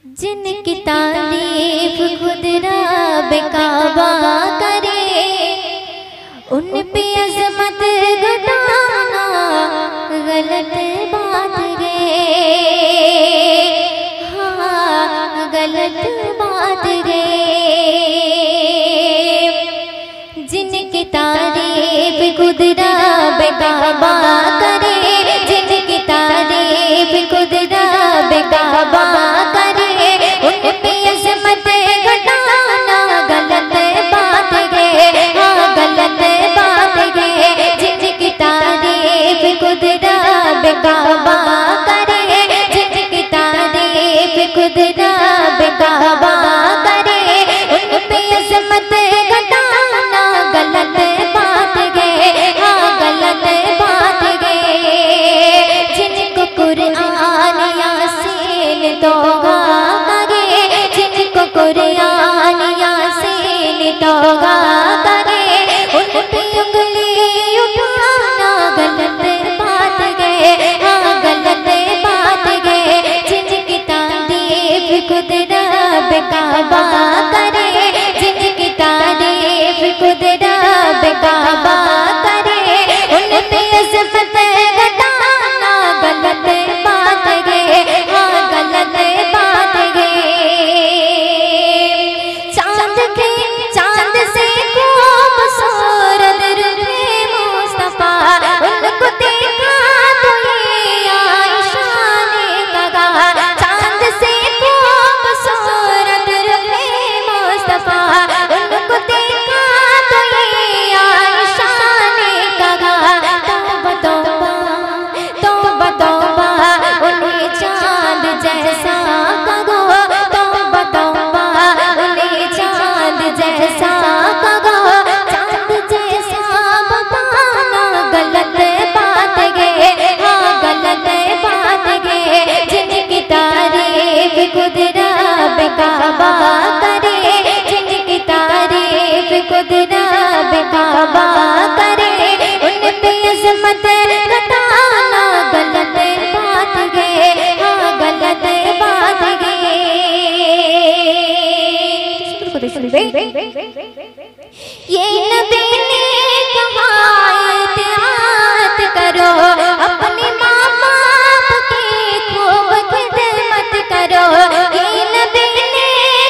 जिनकी तारीफ खुद रब काबा करे, उन पे अज़मत घटाना गलत बात गे। हाँ गलत बात गे। जिनकी तारीफ खुद रब काबा करे, जिनकी तारीफ खुद रब काबा करे, उन पे अज़मत घटाना गलत बात गे। हाँ गलत बात गे। जिनकी तारीफ खुद रब काबा करे, जिनकी तारीफ खुद रब काबा करे, उन पे अज़मत घटाना गलत बात गे। हाँ गलत बात गे। जिनको कुरान यासीन तौबा करे, जिनको कुरान यासीन तौबा करे, उन पे उंगली उठाना गलत बात गे। हाँ गलत बात गे। जिनकी तारीफ खुद रब काबा करे, जिनकी तारीफ खुद रब काबा करे, उन पे अज़मत घटाना गलत बात गे। हाँ गलत बात गे। चांद से खूबसूरत रूहे मुस्तफा, उनको देखा तो ये आयशा ने कहा। चांद से खूबसूरत रूहे मुस्तफा, उनको देखा तो ये आयशा ने कहा। तौबा तौबा तौबा तौबा उन्हें चांद जैसा कहो। तौबा तौबा उन्हें चांद जैसा कहो। चांद जैसा बताना गलत बात गे। हाँ गलत बात गे। जिनकी तारीफ खुद रब काबा करे, जिनकी तारीफ खुद रब काबा करे, उन पे अज़मत घटाना गलत बात गे। हाँ गलत बात गे। ये नबी ने कहा एहतियात करो, अपने माँ बाप की खूब खिदमत करो। ये नबी ने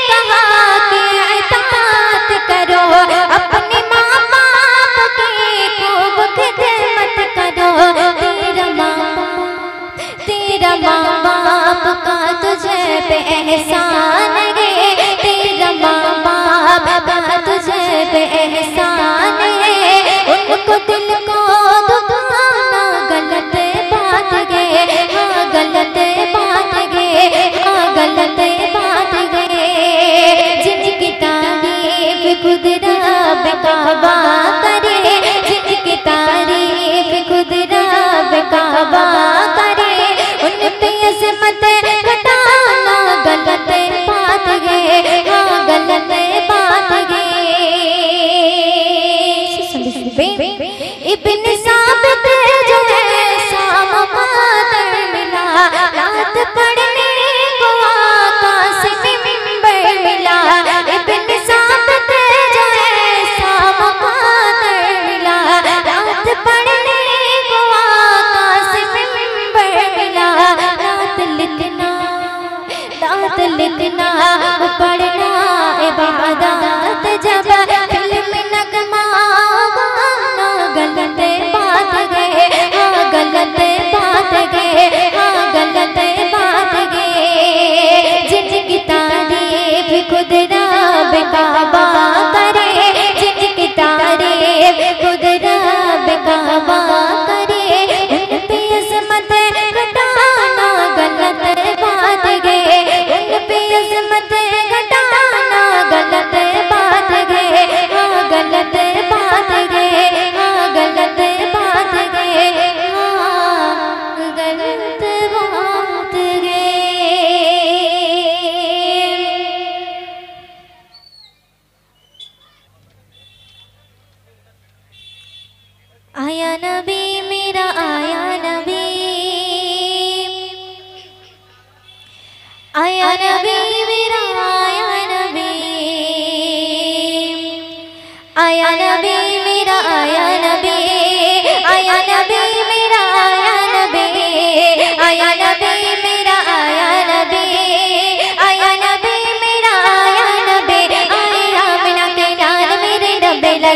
कहा कि एहतियात करो, अपने माँ बाप की खूब खिदमत करो। तेरा माँ बाप का तुझे पे एहसान है, तेरा माँ बाप का तुझे पे एहसान है। उनको दिल को दुखाना गलत बात गे। हाँ गलत बात गे। हाँ गलत बात गे। जिनकी तारीफ खुद रब काबा करे, जिनकी तारीफ खुद रब काबा करे, उन पे अज़मत घटाना गलत बात गे। हाँ गलत बात गे। इब्न साबित जो है सामकादर मिला, रात पढ़ने को आका से मिंबर मिला। इब्न साबित जो है सामकादर मिला, रात पढ़ने को आका से मिंबर मिला। रात लिखना पढ़ना इबादत, जब फिल्म नगमा गाना गलत बात गे। हाँ गलत बात गे। हाँ गलत बात गे। जिनकी तारीफ खुद रब काबा करे, जिनकी तारीफ खुद रब काबा करे, उन पे अज़मत घटाना गलत बात गे। उन पे अज़मत घटाना गलत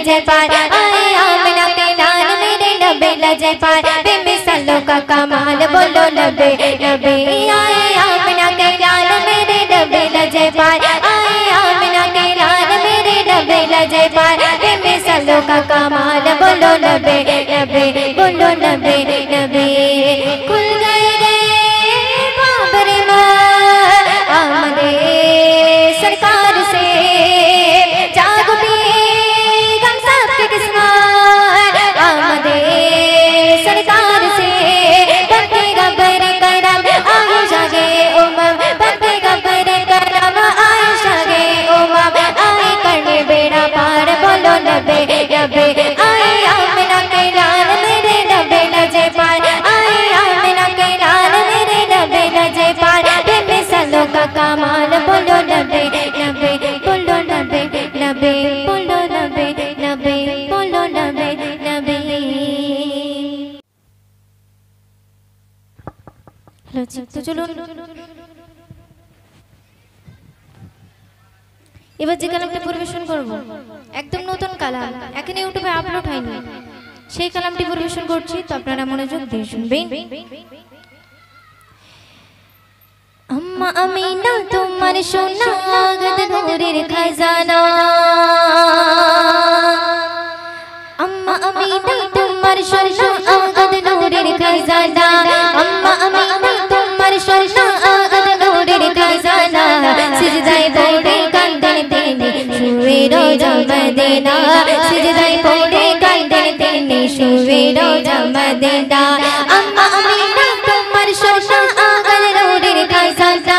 लजे पार आए आमिना के लाल मेरे नबी लजे पार बेमिसालों का कमाल बोलो नबी नबी आए आमिना के लाल मेरे नबी लजे पार आए आमिना के लाल मेरे नबी लजे पार बेमिसालों का कमाल बोलो नबी नबी बोलो नबी नबी खुल गए बाबरे आमदे सरकार से जाग भी गम सबके किस्मत आमदे सरकार से बनते गबर करम आए जागे उमम बनते गबर करम आए जागे उमम आए करने बेड़ा पार बोलो नबी नबी आए आमिना के लाल मेरे नबी लजे पार आए आमिना के लाल मेरे नबी लजे पार बेमिसालों का कमाल बोलो नबी नबी बोलो नबी नबी बोलो नबी नबी बोलो नबी नबी तो चलो এবার যে কালামটা পরিবেশন করব একদম নতুন কালাম এখানে ইউটিউবে আপলোড হয়নি সেই কালামটি পরিবেশন করছি তো আপনারা মনোযোগ দিয়ে শুনবেন अम्मा अमीना तुम्हारे सोना गद नूरेर खजाना अम्मा अमीना तुम्हारे सोना गद नूरेर खजाना अम्मा अमीना तुम्हारे सोना गद नूरेर खजाना सिजदाए पौड़े कंदन तेने शुए रोजा मदीना सिजदाए पौड़े कंदन तेने शुए रोजा मदीना अम्मा अमीना तुम्हारे सोना गद नूरेर खजाना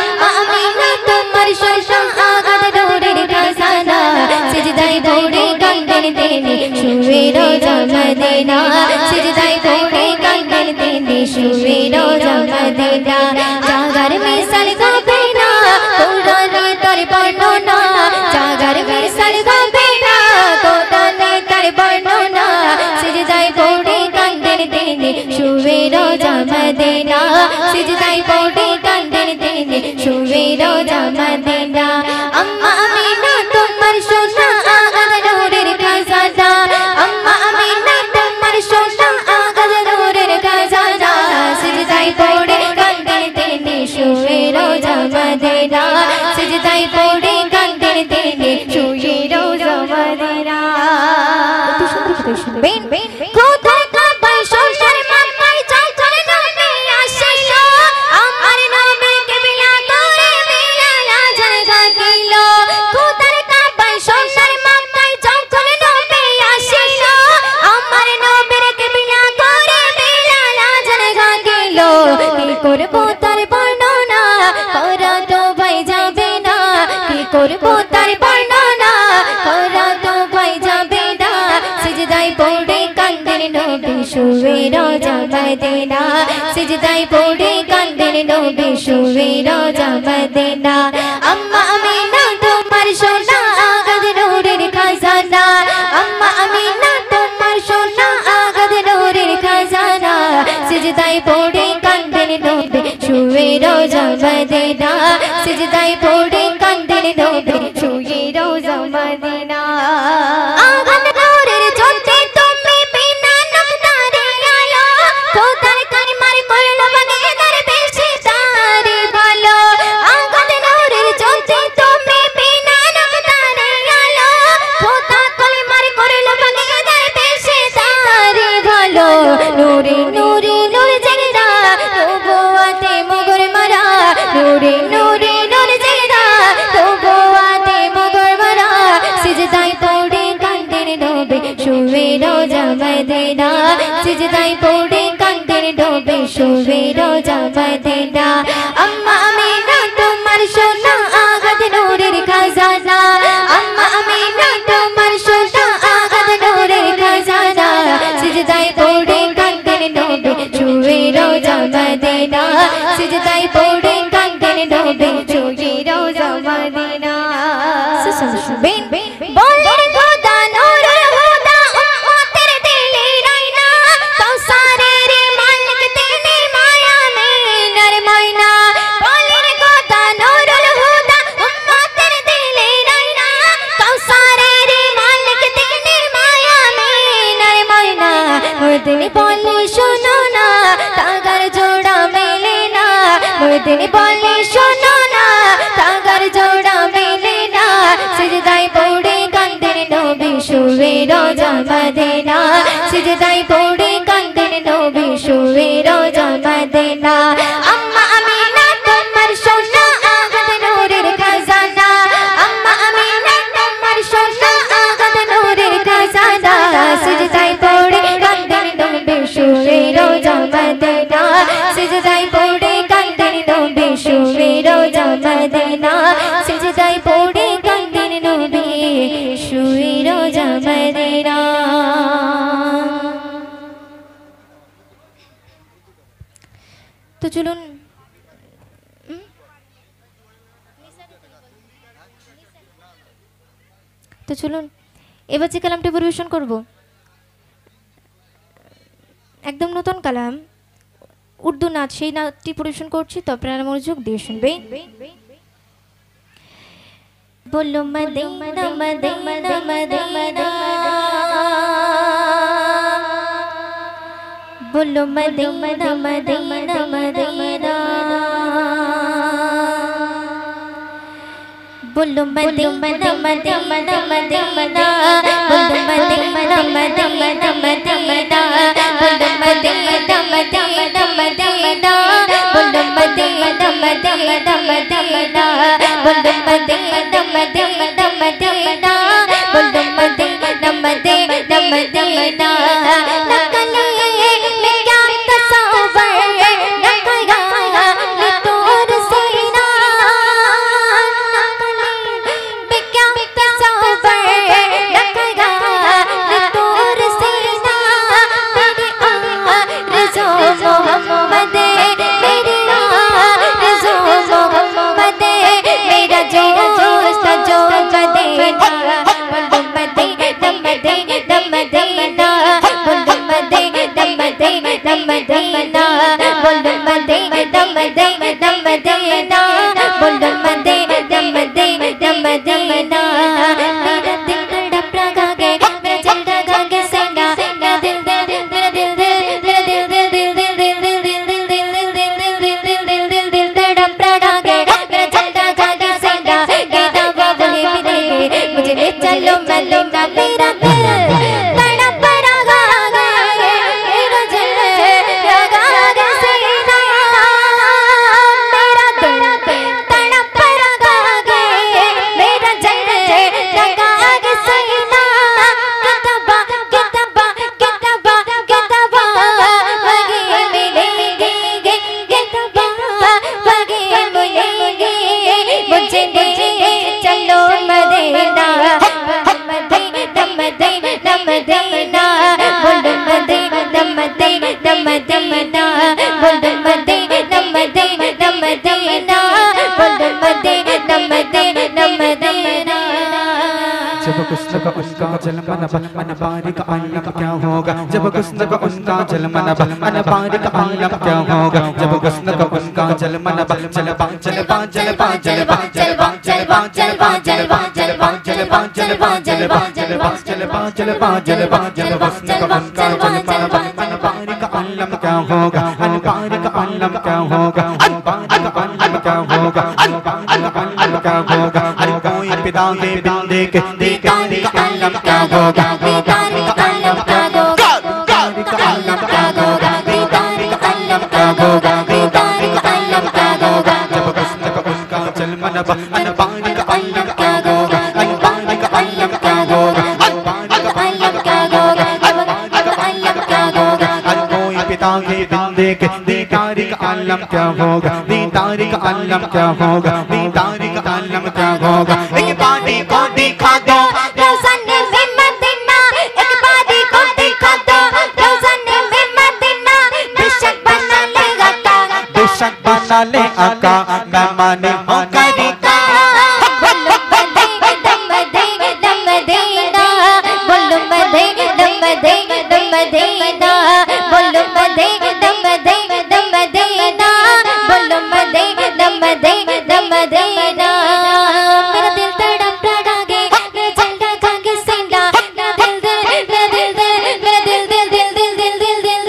अम्मा अमीना तुम्हारे सोना गद नूरेर खजाना सिजदाए पौड़े कंदन तेने शुए रोजा मदीना सिजदाए पौड़े कंदन तेने शुए रोजा मदीना जागर में सलगा बेना कोडाने तारे बर्णना जागर में सलगा बेना कोडाने तारे बर्णना सिजदाए पौड़े कंदन तेने शुए रोजा मदीना सिजदाए पौड़े कंदन तेने शुए रोजा मदीना अम्मा अमीना तुम्हारे सोना गद नूरेर खजाना अम्मा अमीना तुम्हारे सोना गद नूरेर खजाना सिजदाए पौड़े कंदन तेने शुए रोजा मदीना सिजदाए पौड़े कंदन तेने शुए रोजा मदीना तो শুনবেন কোথায় কাবাই সোনার মাথায় চাই চলে নবী আসিলো আমার নবীকে বিয়া করে বিলালা জায়গা দিল কোথায় কাবাই সোনার মাথায় চাই চলে নবী আসিলো আমার নবীকে বিয়া করে বিলালা জায়গা দিল কি করব তার বর্ণনা করা তো ভাই যাবে না কি করব তার বর্ণনা করা তো ভাই যাবে না सिजदाए पौड़े कंदन नबी शुए रोजा मदीना सिजदाए पौड़े कंदन नबी शुए रोजा मदीना अम्मा अमीना तुम्हारे सोना गद नूरेर खजाना अम्मा अमीना तुम्हारे सोना गद नूरेर खजाना सिजदाए पौड़े कंदन नबी शुए रोजा मदीना सिजदाए पौड़े कंदन नबी शुए रोजा मदीना नूरे नूरे नूर जगदा तो बोआते मगर मरा नूरे नूरे नूर जगदा तो बोआते मगर मरा सिजदाए पौड़े कंदन नबी शुए रोजा मदीना सिजदाए पौड़े कंदन नबी शुए रोजा मदीना अम्मा अमीना तुम्हारे सोना गद नूरेर खजाना अम्मा अमीना तुम्हारे सोना गद नूरेर खजाना सिजदाए पौड़े नबी शुए रोजा मदीना सिजदाए पौड़े कंदन नबी शुए रोजा मदीना सुन बोले खुदा नूर हुदा उम्मतेर दिले रैना कौसारे रे मालिक तेने माया में नरमाइना बोले खुदा नूर हुदा उम्मतेर दिले रैना कौसारे रे मालिक तेने मोहिदिन बोले सुनो ना तागर जोड़ा मिले ना मोहिदिन बोले सुनो ना तागर जोड़ा मिले ना सिजदाई पौड़े कांदन नबी शुवे रोजा मदीना सिजदाई पौड़े कांदन नबी शुवे रोजा मदीना अम्मा अमीना तुम्हार सोना आगद नूरेर खजाना अम्मा अमीना तुम्हार सोना आगद नूरेर खजाना सिजदाई पौड़े कांदन नबी शुवे रोजा मदीना सिजदाई पौड़े कांदन नबी शुवे रोजा मदीना सिजदाई पौड़े कांदन नबी शुवे रोजा मदीना। तो चलुन तो चलुन এবার যে কালামটা পরিবেশন করব একদম নতুন কালাম উর্দু নাচ সেই নাচটি পরিবেশন করছি তো আপনারা মনোযোগ দিয়ে শুনবেন बोलो मदीना मदीना मदीना बोलो मदीना मदीना मदीना बोलो मदीना मदीना मदीना बोलो मदीना मदीना मदीना बोलो मदीना मदीना मदीना बोलो मदीना मदीना मदीना बोलो मदीना मदीना मदीना बोलो मदीना मदीना मदीना नकली में क्या तस्वर नकला तोर सीना नकली में क्या तस्वर नकला तोर सीना मेरी आरज़ू मोहम्मद मेरी आरज़ू मोहम्मद मेरा जोश जो मदीना बोलो मदीना मदीना मदीना बोलो मदीना मदीना मदीना बोलो मदीना मदीना मदीना बोलो मदीना मदीना मदीना मेरा दिल तड़प रहा है मेरा दिल रहा है सेना मेरा दिल मेरा दिल मेरा दिल दिल दिल दिल दिल दिल दिल दिल दिल दिल दिल दिल दिल दिल तड़प रहा है मेरा दिल रहा है सेना गीता बोले मिले मुझे ले चलो मदीना मेरा दिल तड़प रहा है मेरा दिल रहा है सेना मेरा दिल तड़प रहा है मेरा दिल रहा है सेना किताबा किताबा किताबा किताबा वही मिलेंगे किताबा वही मिलेंगे मुझे ले चलो मदीना मदीना मदीना मदीना बोलो मदीना मदीना मदीना बोलो मदीना मदीना मदीना बोलो मदीना मदीना मदीना जब हुस्न का उनका जलमन अनबारी का आलम क्या होगा जब हुस्न का उनका जलमन अनबारी का आलम क्या होगा जब हुस्न का उनका जलमन जलवा जलवा जलवा जलवा जलवा जलवा जलवा जलवा जलवा जलवा जलवा जलवा जलवा जलवा जलवा जलवा जलवा हुस्न का उनका जलमन अनबारी का आलम क्या होगा अनबारी का आलम क्या होगा अनबारी का आलम क्या होगा अनबारी का आलम क्या होगा अरे कोई पिता के बिंदे के दीदार का आलम क्या होगा दीदार का आलम क्या होगा दीदार का आलम क्या होगा दीदार का आलम क्या होगा दीदार का आलम क्या होगा जब हुस्न का उनका जलमन अनबारी का आलम क्या होगा अनबारी का आलम क्या होगा अनबारी का आलम क्या होगा अनबारी का आलम क्या होगा हर कोई पिता के बिंदे के दीदार का आलम क्या होगा दीदार का आलम क्या होगा दीदार का आलम क्या होगा एक बारी को दिखा दो रोज़ाने में मदीना एक बारी को दिखा दो रोज़ाने में मदीना बेशक बना ले आका बेशक बना ले आका मैं माने होकर का बोलो मदीना मदीना मदीना बोलो मदीना मदीना मदीना बोलो मदीना मदीना मदीना बोलो मदीना मदीना मदीना मेरा दिल तड़प रहा है मेरा दिल रहा है सेना मेरा दिल मेरा दिल मेरा दिल दिल दिल दिल दिल दिल दिल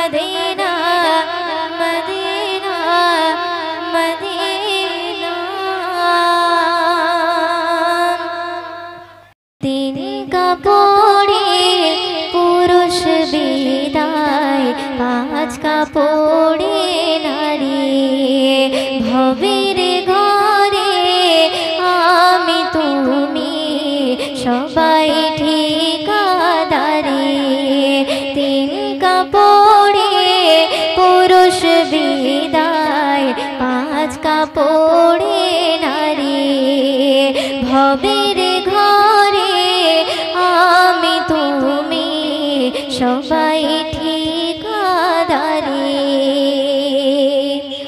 मदीना मदीना मदीना तीन कापड़े पुरुष बिदाय पाँच कापड़े नारी भवेर घरे आमी तुमी सबाई ठिकादारी तीन कापड़े पुरुष बिदाय पाँच कापड़े नारी भवेर घरे आमी तुमी सबाई ठिकादारी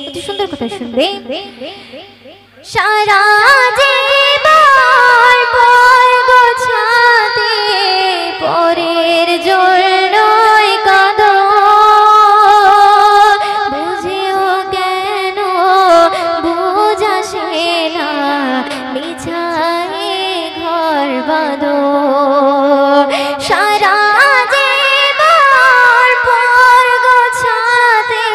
अति सुंदर कथा शुनबे सारा जीवन पर गोछाते परेर जन्यई काঁদো बुझिओ केन बुझासे ना बिछाए घर बाঁধো सारा জীবন পর গোছাতে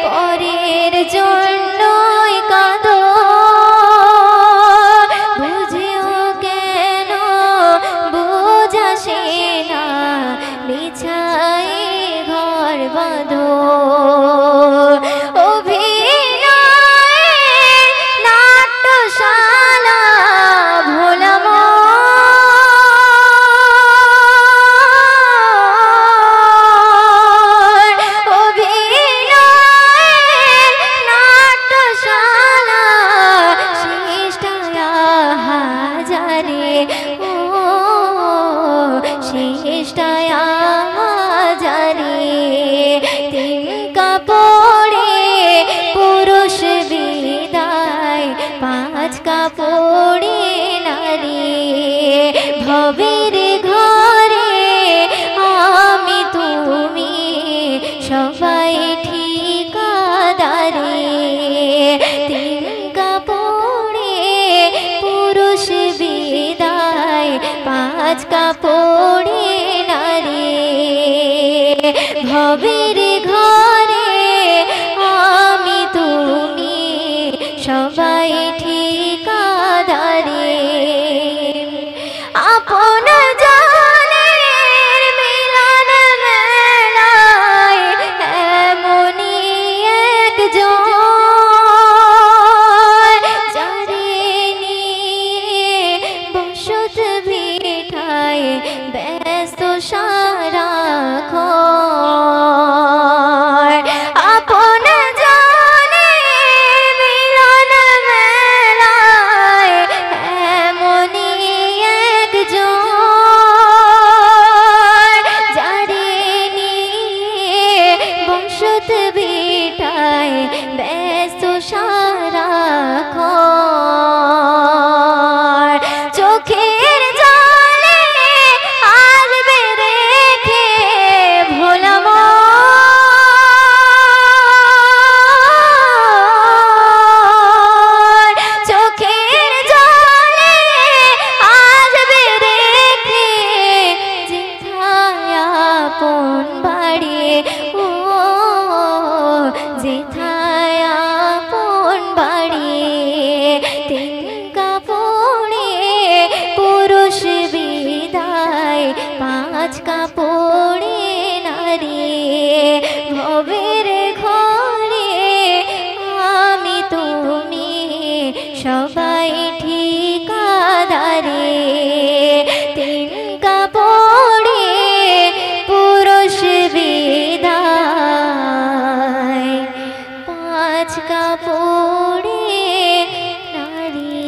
পরের জন্যই কাঁদো বুঝিও কেন বুঝাসে না বিছায় ঘর বাঁধো অভিনয়ের নাট্যশালা ভোলা কাপড়ে নারী ভবের ঘরে আমি তুমি সবাই ঠিকাদারি তিন কাপড়ে পুরুষ বিদায় পাঁচ কাপড়ে নারী ভবের ঘরে আমি তুমি সবাই আপন জানের মিলন মেলায় এমনি একজন যারে নিয়ে বসত ভিটায় ব্যস্ত সারাক্ষণ আপন জানের মিলন মেলায় এমনি বিটায় ব্যস্ত সারাক্ষণ চোখের জলে আসবে রেখে ভোলা চোখের জলে আসবে রেখে যেথায় আপন বাড়ি যেথায় আপন বাড়ি তিন কাপড়ে পুরুষ বিদায় পাঁচ কাপড়ে নারী ভবের ঘরে আমি তুমি সবাই ঠিকাদারি তিন কাপড়ে পুরুষ বিদায় পাঁচ কাপড়ে নারী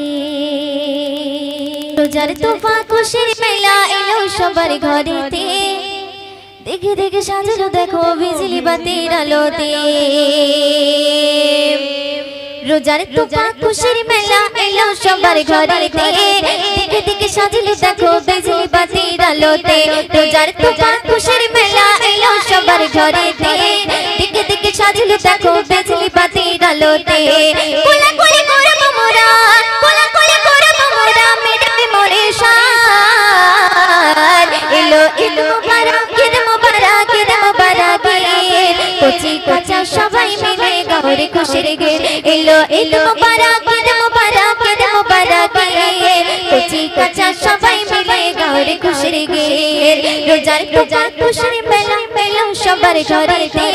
রোজার তোফা খুশির মেলা এলো সবার ঘরেতে দেখে দেখে সাজানো দেখো বিজলি বাতির আলোতে রোজার তোফা খুশির মেলা এলো সবার ঘরেতে দেখে দেখে সাজানো দেখো বিজলি বাতির আলোতে রোজার তোফা খুশির মেলা এলো সবার ঘরেতে দেখে দেখে সাজানো দেখো বিজলি বাতির আলোতে কোলাকুলি করব মোরা কোলাকুলি করব মোরা মিটবে মোরে শান এলো ঈদ মুবারক ঈদ মুবারক ঈদ মুবারক খুশির গীত এলো ঈদ মুবারক ঈদ মুবারক ঈদ মুবারক কচি কাঁচা সবাই মিলে গাও রে খুশির গীত রোজার রোজার খুশির মেলা মেলা সবার ঘরেতে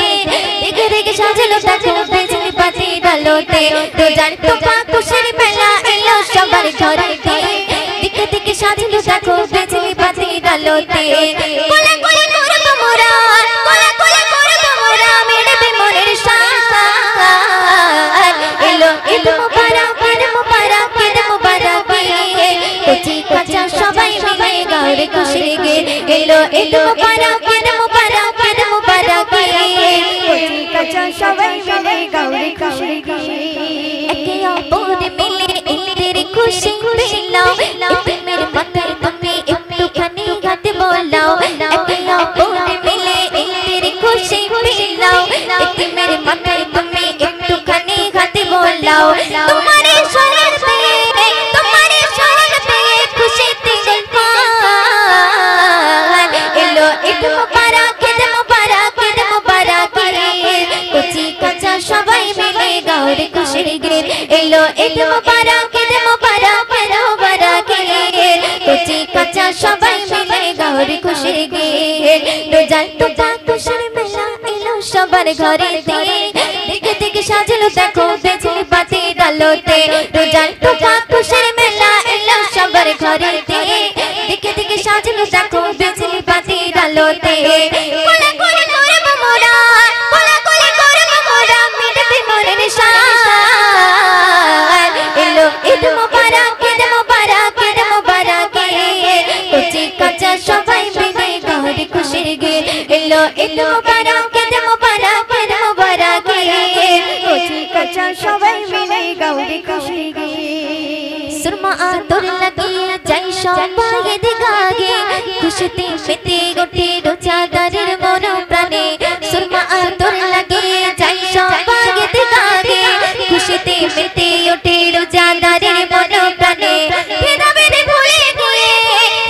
দিকে দিকে সাজালো দেখো বিজলি বাতি ডালোতে রোজার তোপা খুশির মেলা এলো সবার ঘরেতে দিকে দিকে সাজালো দেখো বিজলি বাতি ডালোতে কোলা কোলা করব মোরা কোলা কোলা করব মোরা মিলবে মনের শান এলো ঈদ মুবারক ঈদ মুবারক ঈদ মুবারক কচি কাঁচা সবাই মিলে গাও রে খুশির গীত এলো ঈদ মুবারক ঈদ মুবারক ঈদ মুবারক কচি কাঁচা সবাই মিলে গাও রে খুশির গীত একে অপর মিলে ঈদের খুশি পেলাও ঈদের মাথায় তুমি একটুখানি গাত বলাও একে অপর মিলে ঈদের খুশি পেলাও ঈদের মাথায় তুমি একটুখানি গাত বলাও তোমারে শরণ পেয়ে খুশিতে গল্পান এলো ঈদ মুবারক ঈদ মুবারক ঈদ মুবারক কচি কাঁচা সবাই মিলে গাও রে খুশির গীত এলো ঈদ মুবারক ঈদ মুবারক ঈদ মুবারক কচি কাঁচা সবাই মিলে গাও রে খুশির গীত রোজার তোপা খুশির মেলা এলো সবার ঘরেতে দিকে দিকে সাজালো দেখো বিজলি বাতি ডালোতে রোজার তোপা খুশির মেলা এলো সবার ঘরেতে দিকে দিকে সাজালো দেখো বিজলি বাতি ডালোতে কোলা কোলা করব মোরা কোলা কোলা করব মোরা মিটবে মনের শান এলো ঈদ মুবারক ঈদ মুবারক ঈদ মুবারক কচি কাঁচা সবাই মিলে গাও রে খুশির গীত এলো ঈদ মুবারক ঈদ মুবারক ঈদ মুবারক কচি কাঁচা সবাই মিলে গাও রে খুশির গীত সুরমা আতর লাগিয়ে যাই সবাই দিগাগে খুশিতে মেতে ওঠে রোজাদারের মন প্রাণে সুরমা আতর লাগিয়ে যাই সবাই দিগাগে খুশিতে মেতে ওঠে রোজাদারের মন প্রাণে ভেদাভেদে ভুলে গিয়ে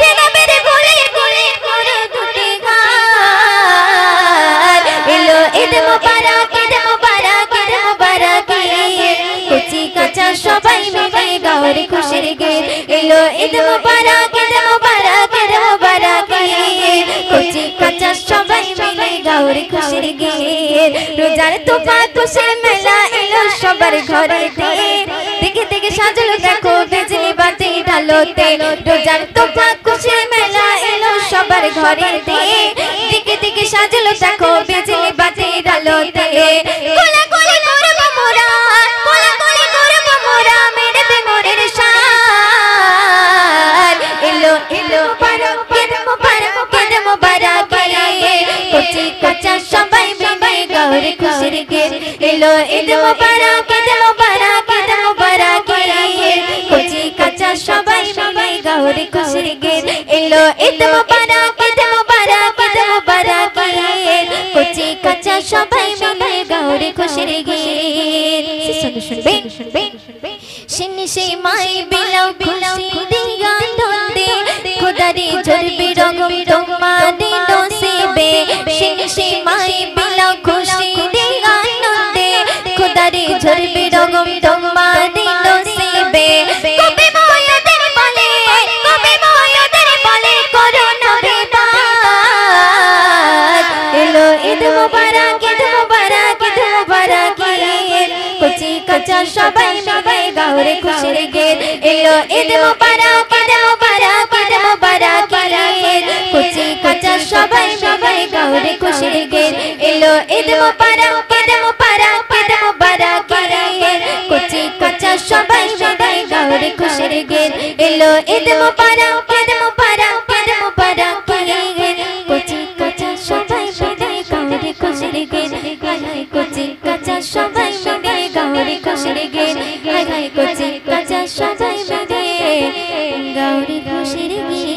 ভেদাভেদে ভুলে গিয়ে করো দুটি গান এলো ঈদ মুবারক ঈদ মুবারক ঈদ মুবারক কচি কাঁচা সবাই মিলে গাও রে খুশির গীত এলো ঈদ মুবারক ঈদ মুবারক ঈদ মুবারক কচি কাঁচা সবাই মিলে গাও রে খুশির গীত রোজার তোপা খুশির মেলা এলো সবার ঘরেতে দিকে দিকে সাজালো দেখো বিজলি বাতি ডালোতে রোজার তোপা খুশির মেলা এলো সবার ঘরেতে দিকে দিকে সাজালো দেখো বিজলি বাতি ডালোতে কোলা কোলা করব মোরা কোলা কোলা করব মোরা মিটবে মনের শান এলো এলো মুবারক ঈদ মুবারক ঈদ মুবারক কচি কাঁচা সবাই মিলে গাও রে খুশির গীত এলো ঈদ মুবারক ঈদ মুবারক ঈদ মুবারক কচি কাঁচা সবাই মিলে গাও রে খুশির গীত এলো ঈদ মুবারক ঈদ মুবারক ঈদ মুবারক কচি কাঁচা সবাই মিলে গাও রে খুশির গীত শুনবে শিনি সেই মাই বিলাও খুশি দিয়া নন্দে খোদারি ঝরবি রগম তোমারে নসিবে শিনি সেই মাই বিলাও খুশি দিয়া নন্দে খোদারি ঝরবি রগম তোমারে নসিবে কবে ময়দের বলে করো না বেবাদ এলো ঈদ মুবারক ঈদ মুবারক ঈদ মুবারক কচি কাঁচা সবাই মিলে গাও রে খুশির গীত এলো ঈদ মুবারক ঈদ মুবারক ঈদ মুবারক কচি কাঁচা সবাই মিলে গাও রে খুশির গীত এলো ঈদ মুবারক ঈদ মুবারক ঈদ মুবারক কচি কাঁচা সবাই মিলে গাও রে খুশির গীত এলো ঈদ মুবারক ঈদ মুবারক ঈদ মুবারক কচি কাঁচা সবাই মিলে গাও রে খুশির গীত কচি কাঁচা সবাই মিলে গাও রে খুশির গীত কচি কাঁচা সবাই মিলে গাও রে খুশির গীত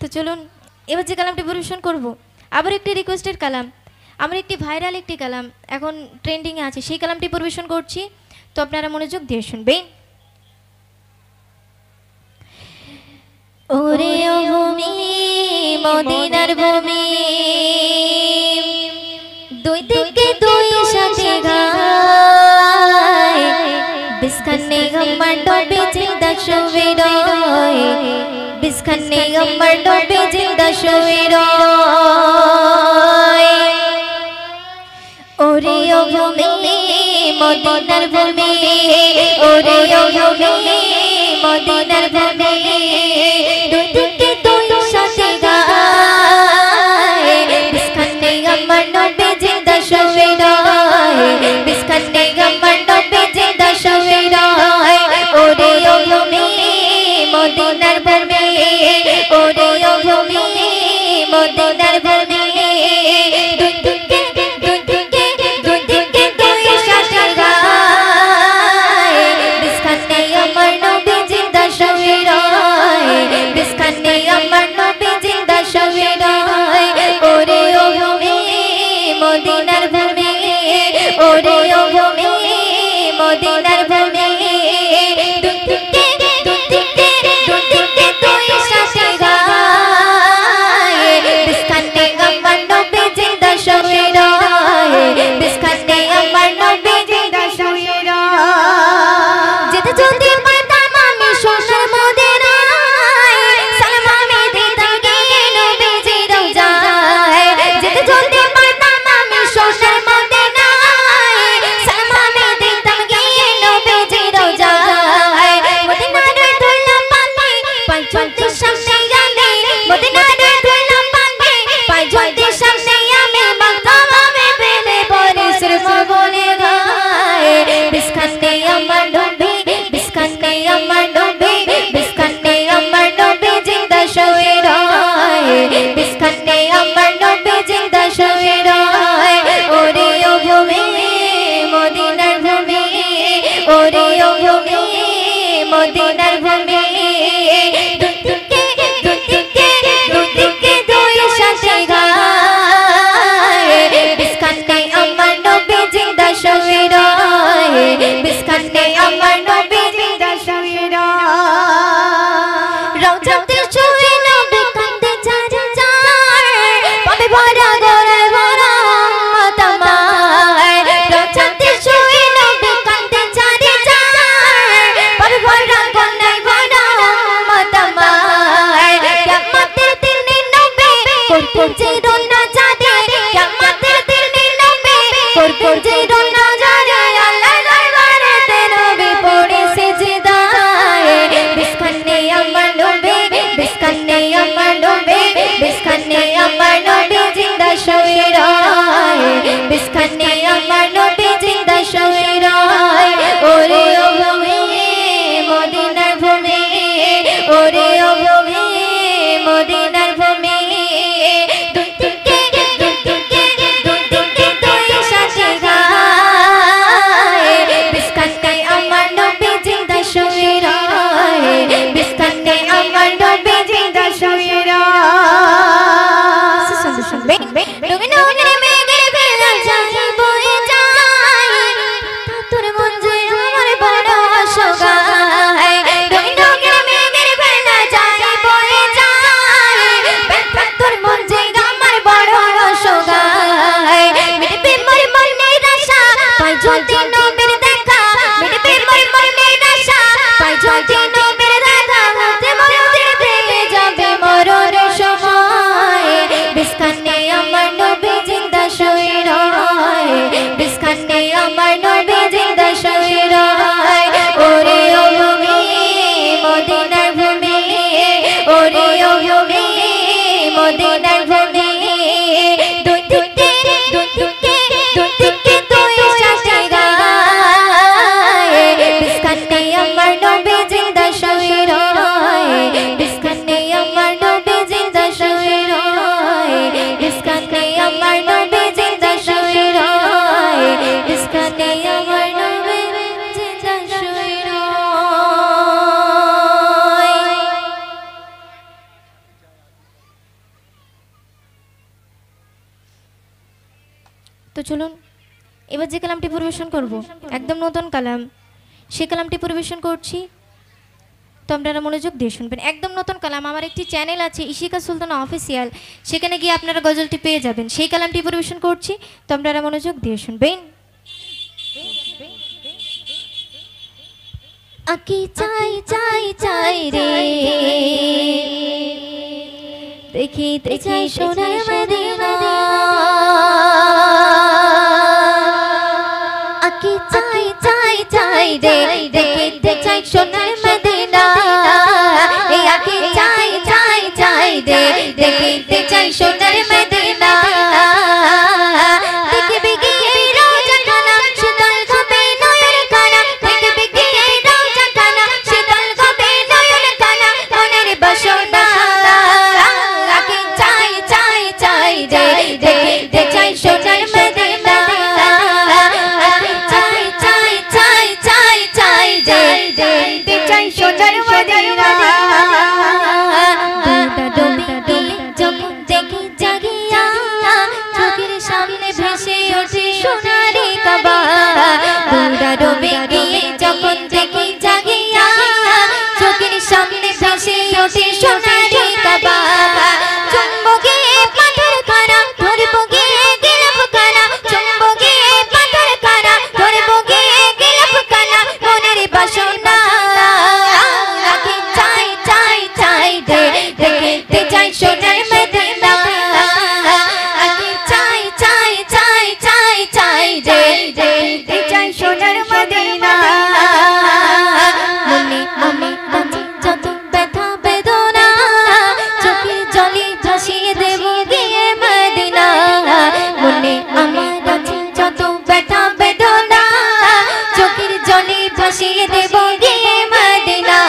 তো চলুন এবার যে কালামটি পরিবেশন করব আবার একটি রিকোয়েস্টের কালাম, আমার একটি ভাইরাল একটি কালাম এখন ট্রেন্ডিংয়ে আছে, সেই কালামটি পরিবেশন করছি, তো আপনারা মনোযোগ দিয়ে শুনবেন। ওরে ও ভূমি মদিনার ভূমি দুই দিকে দুই সাথে গায় বিস্কানে গম্বর ডোবে জিন্দা শুয়ে রয় বিস্কানে গম্বর ডোবে জিন্দা শুয়ে রয় ওরে ও ভূমি মদিনার ভূমি ওরে ও ভূমি মদিনার ভূমি দুই দিকে দুই সাথে গায় বিস্কানে গম্বর ডোবে জিন্দা শুয়ে রয় বিস্কানে গম্বর ডোবে জিন্দা শুয়ে রয় ওরে ও ভূমি মদিনার ভূমি ওরে ও ভূমি মদিনার ভূমি দুই দিকে দুই দিকে দুই দিকে দুই সাথে গায় বিস্কানে আমার নবী জিন্দা শুয়ে রয় বিস্কানে আমার নবী জিন্দা শুয়ে রয় ওরে ও ভূমি মদিনার ভূমি ওরে ও ভূমি মদিনার ভূমি দুই দিকে দুই দিকে দুই দিকে দুই সাথে গায় বিস্কানে আমার নবী জিন্দা শুয়ে রয় বিস্কানে আমার নবী জিন্দা শুয়ে রয় যেতে যদি পারতাম আমি সোনার মদিনায় সালাম আমি দিতাম গিয়ে নবীজির রওজায় যেতে যদি পারতাম আমি সোনার মদিনায় সালাম আমি দিতাম গিয়ে নবীজির রওজায় মদিনার ধুলা পানি পাঁচ চলতে সামনে গেলে মদিনার ধুলা পানি পাঁচ চলতে সামনে আমি মাকামে প্রেমে পড়ে সুরমা বলে গায় বিস্কানে আমার নবী বিস্কানে আমার নবী বিস্কানে আমার নবী জিন্দা শুয়ে রয় বিস্কানে আমার নবী জিন্দা শুয়ে রয় ওরে ও ভূমি মদিনার ভূমি ওরে ও ভূমি মদিনার ভূমি দুই দিকে দুই দিকে দুই দিকে দুই সাথে গায় বিস্কানে আমার নবী জিন্দা শুয়ে রয় বিস্কানে আমার নবী জিন্দা শুয়ে রয় রওজাতে শুয়ে নবী কাঁদে চার চার পাবে ভরা গড়ায় ভরা উম্মত আমার রওজাতে শুয়ে নবী কাঁদে চার চার পাবে ভরা গড়ায় ভরা উম্মত আমার কিয়ামতের দিনে নবী করবে জিরোনা জাদে কিয়ামতের দিনে নবী করবে জিরোনা জাদে আল্লাহ দরবারেতে নবী পড়ে সিজদায় বিস্কানে আমার নবী বিস্কানে আমার নবী বিস্কানে আমার নবী জিন্দা শুয়ে রয় বিস্কানে আমার নবী জিন্দা শুয়ে রয় ওরে ও ভূমি মদিনার ভূমি ওরে ও ভূমি মদিনার ভূমি দুই দিকে দুই দিকে দুই দিকে দুই সাথে গায় বিস্কানে আমার নবী জিন্দা শুয়ে রয় বিস্কানে আমার নবী জিন্দা শুয়ে রয় শুনবে ডুবে নগরে মেঘের ভেলা যায় বয়ে যায় তোর মন যে আমার বড় সগায় ডুবে নগরে মেঘের ভেলা যায় বয়ে যায় তোর মন যে আমার বড় সগায় মিটবে মোর মনের আশা পাই যদি নবীর দেখা মিটবে মোর মনের আশা পাই যদি নবীর দেখা হতে মরতে প্রেমে যাবে মরণ সময় বিস্কানে আমার নবী জিন্দা শুয়ে রয় বিস্কানে আমার নবী জিন্দা শুয়ে রয় ওরে ও ভূমি মদিনার ভূমি ওরে ও ভূমি মদিনার ভূমি দুই দিকে দুই দিকে দুই দিকে দুই সাথে গায় বিস্কানে আমার নবী জিন্দা শুয়ে রয় বিস্কানে আমার নবী জিন্দা শুয়ে রয় বিস্কানে আমার নবী জিন্দা শুয়ে রয় বিস্কানে আমার নবী জিন্দা শুয়ে রয় তো চলুন এবার যে কালামটি পরিবেশন করব একদম নতুন কালাম সে কালামটি পরিবেশন করছি তো আপনারা মনোযোগ দিয়ে শুনবেন। একদম নতুন কালাম, আমার একটি চ্যানেল আছে ইশিকা সুলতানা অফিসিয়াল, সেখানে গিয়ে আপনারা গজলটি পেয়ে যাবেন। সেই কালামটি পরিবেশন করছি, তো আপনারা মনোযোগ দিয়ে শুনবেন। আকি চাই চাই চাই রে দেখিতে চাই সোনার মদিনা, আকি চাই চাই চাই রে দেখিতে চাই সোনার মদিনা, এই আকি চাই চাই চাই রে দেখিতে চাই সোনার মদিনা, দেখবে গিয়ে রোজা খানা শীতল হবে নয়ন খানা, দেখবে গিয়ে রোজা খানা শীতল হবে নয়ন খানা, মনের বাসনা আকি চাই চাই চাই রে দেখিতে চাই সোনার মদিনা, আকি চাই চাই চাই চাই চাই রে দেখিতে চাই সোনার মদিনা। যখন দেখি জাগিয়া চোখের সামনে ভেসে ওঠে সোনারি কাবা, দুরা ডুবে গিয়ে যখন দেখি জাগিয়া চোখের সামনে ভেসে ওঠে সোনারি কাবা, চুম্বো গিয়ে পাথর খানা ধরবো গিয়ে গিলাফ খানা, চুম্বো গিয়ে পাথর খানা ধরবো গিয়ে গিলাফ খানা, মনের বাসনা আকি চাই চাই চাই রে দেখিতে চাই সোনার মদিনা, আকি চাই চাই চাই চাই চাই রে দেখিতে চাই সোনার মদিনা। মনে মনে কাছে যত ব্যথা বেদনা চোখে জলে ভাসিয়ে দেব গিয়ে মদিনা, মনে আমার কাছে যত ব্যথা বেদনা চোখের জলে ভাসিয়ে দেব গিয়ে মদিনা,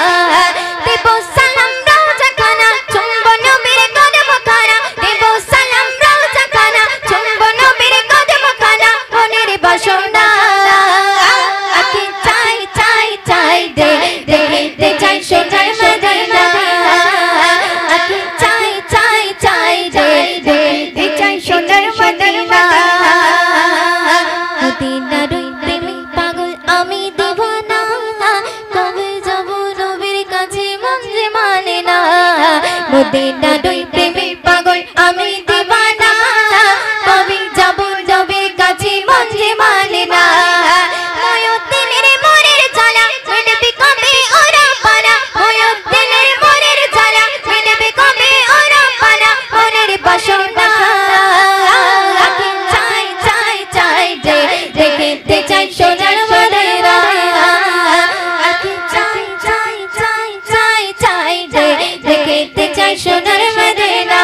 দেব সালাম রওজা খানা চুম্বন নবীর কদম খানা, দেব সালাম রওজা খানা চুম্বন নবীর কদম খানা, মনের বাসনা আকি চাই চাই চাই রে দেখিতে চাই সোনার মদিনা, আকি চাই চাই চাই রে দেখিতে চাই সোনার মদিনা। মদিনার প্রেমে পাগল আমি দিওয়ানা, কবে যাব নবীর কাছে মন যে মানে না, মদিনার প্রেমে পাগল আমি দিওয়ানা, কবে যাব নবীর কাছে মন যে মানে না, ময়ূরদিনের মনের জ্বালা মিটবে কবে ওরা পানা, ময়ূরদিনের মনের জ্বালা মিটবে কবে ওরা পানা, মনের বাসনা আকি চাই চাই চাই রে দেখিতে চাই সোনার মদিনা, আকি চাই চাই চাই চাই চাই রে দেখিতে চাই সোনার মদিনা,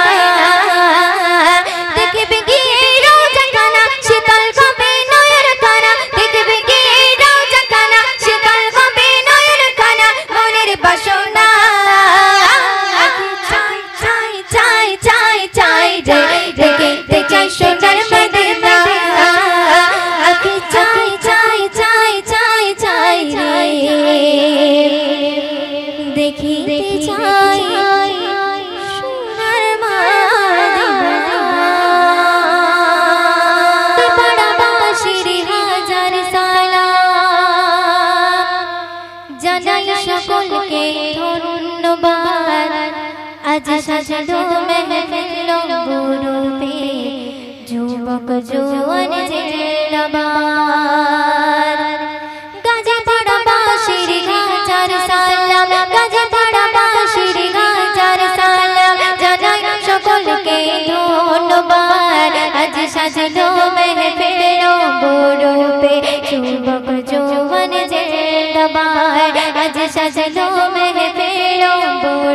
দেখবে গিয়ে রোজা খানা শীতল হবে নয়ন খানা, দেখবে গিয়ে রোজা খানা শীতল হবে নয়ন খানা, মনের বাসনা আকি চাই চাই চাই চাই চাই রে দেখিতে চাই সোনার মদিনা, আকি চাই চাই চাই চাই চাই রে দেখিতে চাই সোনার মদিনা। পাড়াবাসীর হাজার সালাম জানাই সকলকে ধন্যবাদ, আজ সাজলো মেহফিল রূপে যুবক জোয়ান জিন্দাবাদ, গাজীপাড়াবাসীর হাজার সালাম, গাজীপাড়াবাসীর হাজার সালাম জানাই সকলকে ধন্যবাদ, আজ সাজলো মেহফিল রূপে যুবক জোয়ান জিন্দাবাদ, আজ সাজলো মেহফিল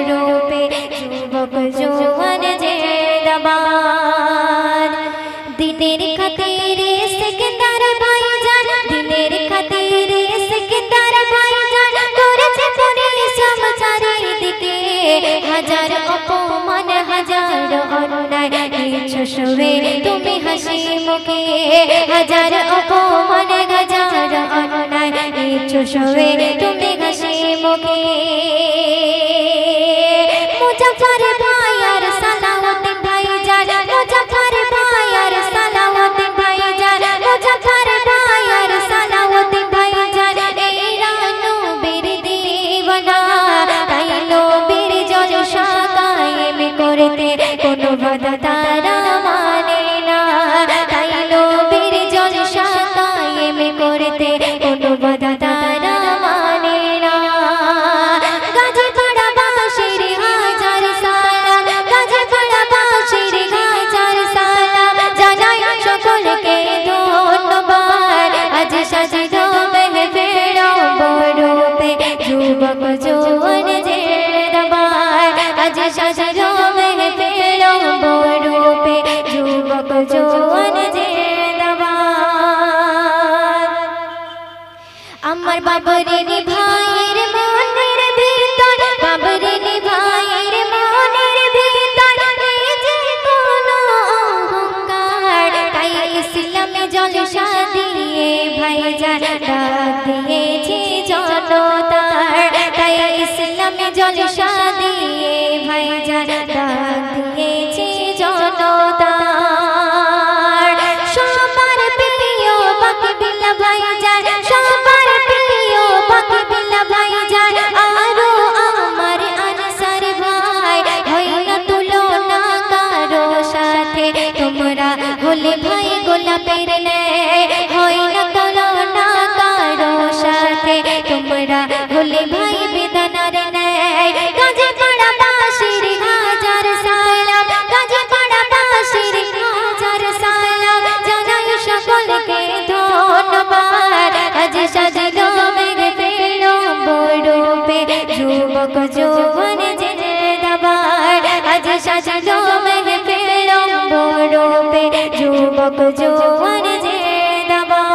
রূপে যুবক জোয়ান জিন্দাবাদ, দিনের খাতিরে সিকদার ভাইজান, দিনের খাতিরে সিকদার ভাইজান করেছে পরিশ্রম চারিদিকে, হাজার অপমান হাজার অন্যায় কিছু শুয়ে তুমি হাসি মুখে, হাজার অপমান হাজার অন্যায় কিছু শুয়ে তুমি হাসি মুখে, মুজাফর ভাই আর সালাউদ্দিন ভাইজান, মুজাফর ভাই আর সালাউদ্দিন ভাইজান, মুজাফর ভাই আর সালাউদ্দিন ভাইজান, এই রানু বীর দিওয়ানা, আমার বাবরে ভাইয়ের মনের ভিতর, বাবরে ভাইয়ের মনের ভিতর এই যে কোনো অহংকার, তাই ইসলামে জলসা দিয়ে ভাইজান ডাক দিয়েছে জনতার, তাই ইসলামে জলসা দিয়ে ভাইজান ডাক দিয়েছে জনতার। সবার প্রিয় বাকিবিল্লা ভাইজান, সবার প্রিয় বাকিবিল্লা ভাইজান, আরো আমার আনসার ভাই, হয় না তুলনা কারো সাথে, তোমরা হলে ভাই গোলাপের ন্যায়, হয় না তুলনা কারো সাথে, তোমরা হলে ভাই বেদানার ন্যায়। গাজে পাড়া বাঁশির হাজার সালাম, গাজে পাড়া বাঁশির হাজার সালাম, জানাই সকলকে ধন্যবাদ। আজ সাজলো মেঘের রূপে যুবক যৌবন জিন্দাবাদ, আজ সাজলো মেঘের রূপে যুবক যৌবন জিন্দাবাদ।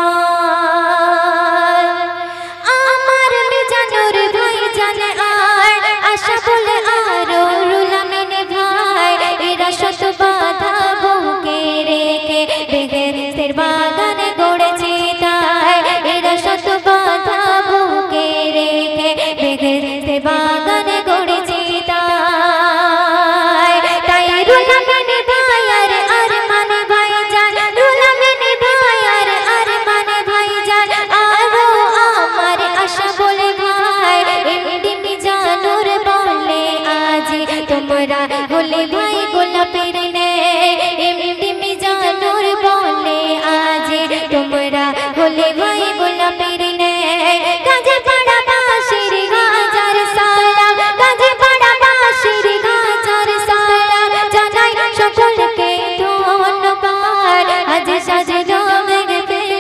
আমার মিজানুর ভাইজান আর আশা বলে আরো রুলামিন ভাই, এরা শত বাধা বুকে রেখে বেহেশতের বাগান গড়েছে তাই, এরা শত বাধা বুকে রেখে বেহেশতের বাগান গড়েছে তাই। তাই রুলামিন ভাই আর আরমান ভাইজান, রুলামিন ভাই আর আরমান ভাইজান, আরো আমার আশা বলে ভাই, এমডি মিজানুর বলে আজি তোমরা হলে ভাই গোলাপের ন্যায়, এমডি মিজানুর বলে আজি তোমরা হলে ভাই গোলাপের ন্যায়। গাজে পাড়া বাঁশির হাজার সালাম, গাজে পাড়া বাঁশির হাজার সালাম, জানাই সকলকে ধন্যবাদ। আজ সাজলো মেঘের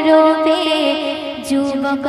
রূপে যুবক